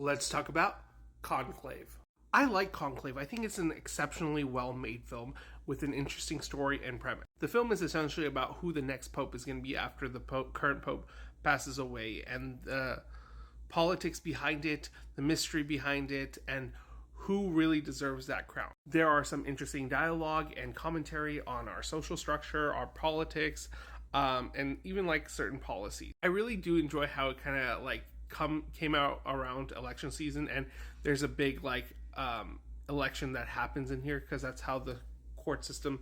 Let's talk about Conclave. I like Conclave. I think it's an exceptionally well-made film with an interesting story and premise. The film is essentially about who the next pope is going to be after the current pope passes away, and the politics behind it, the mystery behind it, and who really deserves that crown. There are some interesting dialogue and commentary on our social structure, our politics, and even like certain policies. I really do enjoy how it kind of like came out around election season, and there's a big election that happens in here because that's how the court system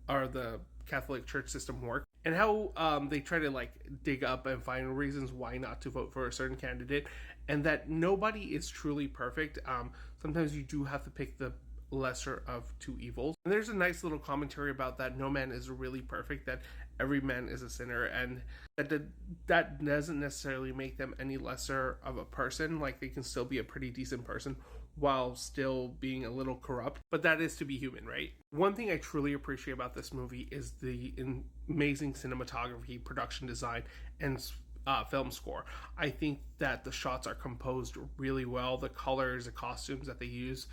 or the Catholic Church system works, and how they try to like dig up and find reasons why not to vote for a certain candidate, and that nobody is truly perfect. Sometimes you do have to pick the lesser of two evils. And there's a nice little commentary about that no man is really perfect, that every man is a sinner, and that doesn't necessarily make them any lesser of a person. Like, they can still be a pretty decent person while still being a little corrupt, but that is to be human, right? One thing I truly appreciate about this movie is the amazing cinematography, production design, and film score. I think that the shots are composed really well. The colors, the costumes that they use,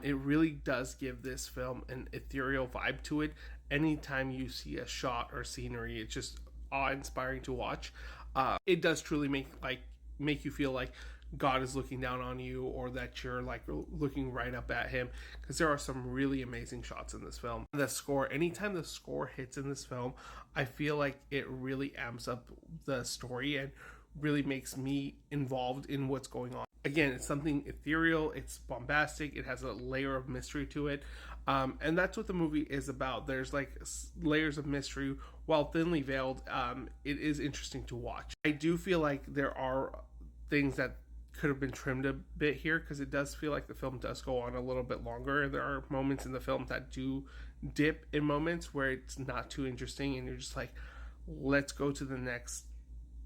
it really does give this film an ethereal vibe to it. Anytime you see a shot or scenery, it's just awe-inspiring to watch. It does truly make you feel like God is looking down on you, or that you're like looking right up at him, because there are some really amazing shots in this film. The score, anytime the score hits in this film, I feel like it really amps up the story and really makes me involved in what's going on. Again, it's something ethereal, it's bombastic, it has a layer of mystery to it, and that's what the movie is about. There's like layers of mystery while thinly veiled. It is interesting to watch. I do feel like there are things that could have been trimmed a bit here, because it does feel like the film does go on a little bit longer. There are moments in the film that do dip in moments where it's not too interesting, and you're just like, let's go to the next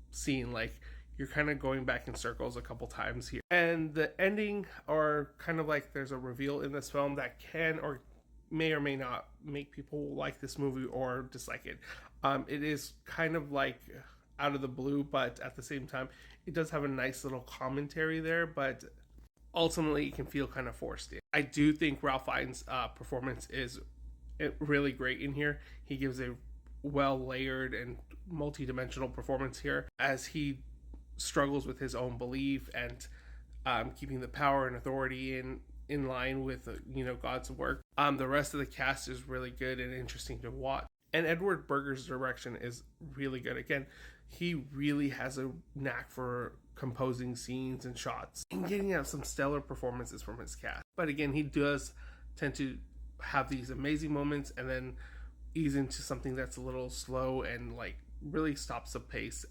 scene. Like, you're kind of going back in circles a couple times here. And the ending, or kind of like there's a reveal in this film that can or may not make people like this movie or dislike it. It is kind of like out of the blue, but at the same time, it does have a nice little commentary there, but ultimately it can feel kind of forced in. I do think Ralph Fiennes' performance is really great in here. He gives a well-layered and multi-dimensional performance here as he struggles with his own belief and keeping the power and authority in line with God's work. The rest of the cast is really good and interesting to watch. And Edward Berger's direction is really good. Again, he really has a knack for composing scenes and shots and getting out some stellar performances from his cast. But again, he does tend to have these amazing moments and then ease into something that's a little slow and like really stops the pace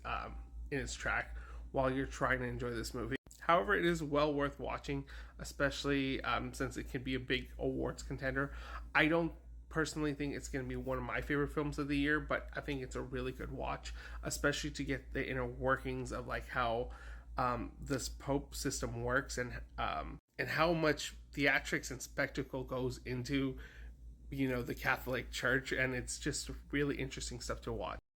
in its track while you're trying to enjoy this movie. However, it is well worth watching, especially since it can be a big awards contender. I don't personally think it's going to be one of my favorite films of the year, but I think it's a really good watch, especially to get the inner workings of like how this Pope system works, and how much theatrics and spectacle goes into the Catholic Church, and it's just really interesting stuff to watch.